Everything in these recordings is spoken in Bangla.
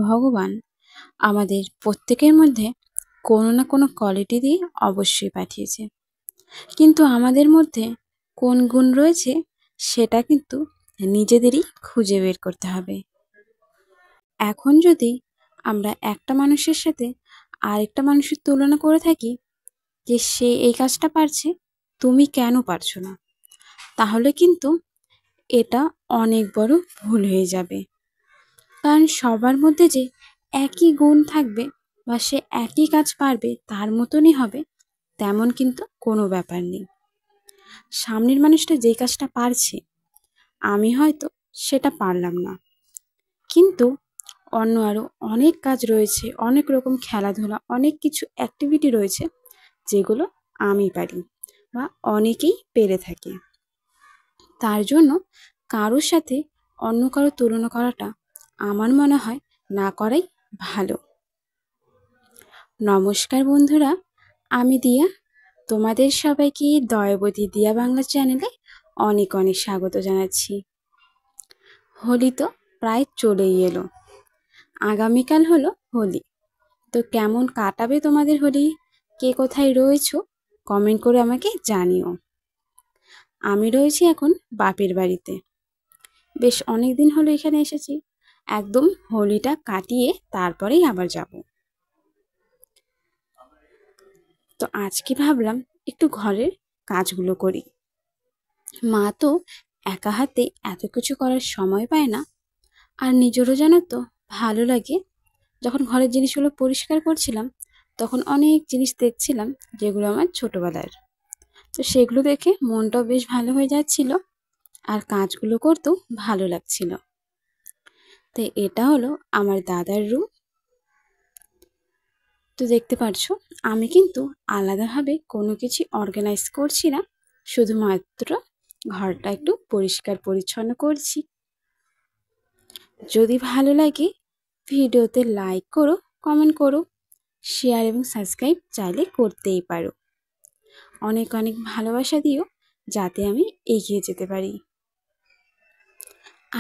ভগবান আমাদের প্রত্যেকের মধ্যে কোনো না কোনো কোয়ালিটি দিয়ে অবশ্যই পাঠিয়েছে, কিন্তু আমাদের মধ্যে কোন গুণ রয়েছে সেটা কিন্তু নিজেদেরই খুঁজে বের করতে হবে। এখন যদি আমরা একটা মানুষের সাথে আরেকটা মানুষের তুলনা করে থাকি যে সে এই কাজটা পারছে, তুমি কেন পারছো না, তাহলে কিন্তু এটা অনেক বড় ভুল হয়ে যাবে। কারণ সবার মধ্যে যে একই গুণ থাকবে বা সে একই কাজ পারবে তার মতনই হবে তেমন কিন্তু কোনো ব্যাপার নেই। সামনের মানুষটা যেই কাজটা পারছে আমি হয়তো সেটা পারলাম না, কিন্তু অন্য আরও অনেক কাজ রয়েছে, অনেক রকম খেলাধুলা, অনেক কিছু অ্যাক্টিভিটি রয়েছে যেগুলো আমি পারি বা অনেকেই পেরে থাকে। তার জন্য কারোর সাথে অন্য কারো তুলনা করাটা আমার মনে হয় না করাই ভালো। নমস্কার বন্ধুরা, আমি দিয়া। তোমাদের সবাইকে দয়াবতী দিয়া বাংলা চ্যানেলে অনেক অনেক স্বাগত জানাচ্ছি। হোলি তো প্রায় চলেই এলো, আগামীকাল হলো হোলি। তো কেমন কাটাবে তোমাদের হোলি? কে কোথায় রয়েছো কমেন্ট করে আমাকে জানিও। আমি রয়েছি এখন বাপের বাড়িতে, বেশ অনেক দিন হলো এখানে এসেছি, একদম হোলিটা কাটিয়ে তারপরেই আবার যাব। তো আজকে ভাবলাম একটু ঘরের কাজগুলো করি। মা তো একা হাতে এত কিছু করার সময় পায় না, আর নিজেরও জানো তো ভালো লাগে। যখন ঘরের জিনিসগুলো পরিষ্কার করছিলাম তখন অনেক জিনিস দেখছিলাম যেগুলো আমার ছোটবেলার, তো সেগুলো দেখে মনটাও বেশ ভালো হয়ে যাচ্ছিল আর কাজগুলো করতেও ভালো লাগছিল। তো এটা হলো আমার দাদার রুম। তো দেখতে পারছো আমি কিন্তু আলাদাভাবে কোনো কিছু অর্গানাইজ করছি না, শুধুমাত্র ঘরটা একটু পরিষ্কার পরিচ্ছন্ন করছি। যদি ভালো লাগে ভিডিওতে লাইক করো, কমেন্ট করো, শেয়ার এবং সাবস্ক্রাইব চাইলে করতেই পারো। অনেক অনেক ভালোবাসা দিও যাতে আমি এগিয়ে যেতে পারি।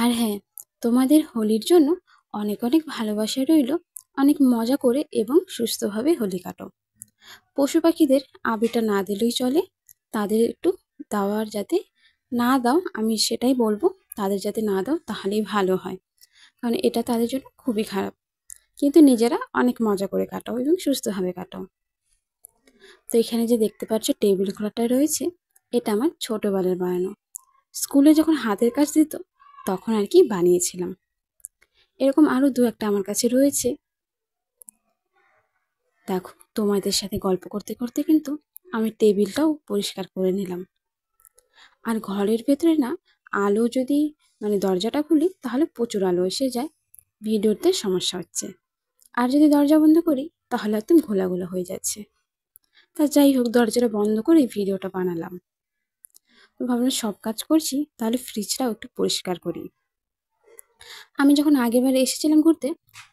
আর হ্যাঁ, তোমাদের হোলির জন্য অনেক অনেক ভালোবাসা রইল। অনেক মজা করে এবং সুস্থভাবে হোলি কাটো। পশু পাখিদের আবিরটা না দিলেই চলে, তাদের একটু দেওয়ার যাতে না দাও, আমি সেটাই বলবো, তাদের যাতে না দাও তাহলেই ভালো হয়, কারণ এটা তাদের জন্য খুবই খারাপ। কিন্তু নিজেরা অনেক মজা করে কাটাও এবং সুস্থভাবে কাটাও। তো এখানে যে দেখতে পাচ্ছ টেবিল ক্লথটা রয়েছে, এটা আমার ছোটোবেলার বানানো। স্কুলে যখন হাতের কাজ দিত তখন আর কি বানিয়েছিলাম। এরকম আরও দু একটা আমার কাছে রয়েছে। দেখো, তোমাদের সাথে গল্প করতে করতে কিন্তু আমি টেবিলটাও পরিষ্কার করে নিলাম। আর ঘরের ভেতরে না আলো যদি দরজাটা খুলি তাহলে প্রচুর আলো এসে যায়, ভিডিওতে সমস্যা হচ্ছে। আর যদি দরজা বন্ধ করি তাহলে একদম ঘোলা ঘোলা হয়ে যাচ্ছে। তা যাই হোক, দরজাটা বন্ধ করে ভিডিওটা বানালাম। তো ভাবলাম সব কাজ করছি তাহলে ফ্রিজটাও একটু পরিষ্কার করি। আমি যখন আগেরবার এসেছিলাম ঘুরতে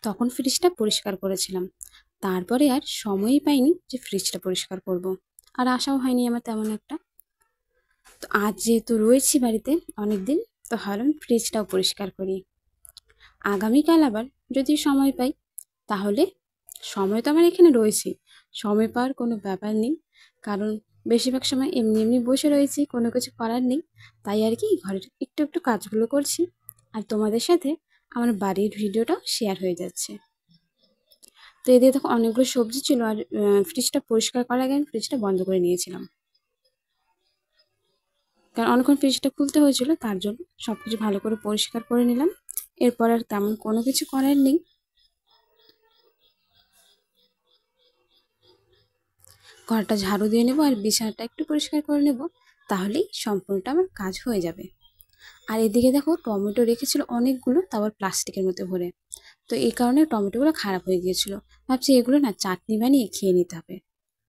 তখন ফ্রিজটা পরিষ্কার করেছিলাম, তারপরে আর সময়ই পাইনি যে ফ্রিজটা পরিষ্কার করব, আর আশাও হয়নি আমার তেমন একটা। তো আজ যেহেতু রয়েছি বাড়িতে অনেক দিন, তো ভাবলাম ফ্রিজটাও পরিষ্কার করি। আগামীকাল আবার যদি সময় পাই তাহলে, সময় তো আমার এখানে রয়েছে, সময় পাওয়ার কোনো ব্যাপার নেই, কারণ বেশিরভাগ সময় এমনি এমনি বসে রয়েছি, কোনো কিছু করার নেই, তাই আর কি ঘরের একটু একটু কাজগুলো করছি আর তোমাদের সাথে আমার বাড়ির ভিডিওটাও শেয়ার হয়ে যাচ্ছে। তো এদিকে তখন অনেকগুলো সবজি ছিল আর ফ্রিজটা পরিষ্কার করার আগে আমি ফ্রিজটা বন্ধ করে নিয়েছিলাম, কারণ অনেকক্ষণ ফ্রিজটা খুলতে হয়েছিল, তার জন্য সব কিছু ভালো করে পরিষ্কার করে নিলাম। এরপর আর তেমন কোনো কিছু করার নেই। ঘরটা ঝাড়ু দিয়ে নেবো আর বিছানাটা একটু পরিষ্কার করে নেব, তাহলেই সম্পূর্ণটা আমার কাজ হয়ে যাবে। আর এদিকে দেখো টমেটো রেখেছিল অনেকগুলো, তারপর প্লাস্টিকের মধ্যে ভরে, তো এই কারণে টমেটোগুলো খারাপ হয়ে গিয়েছিল। ভাবছি এগুলো না চাটনি বানিয়ে খেয়ে নিতে হবে।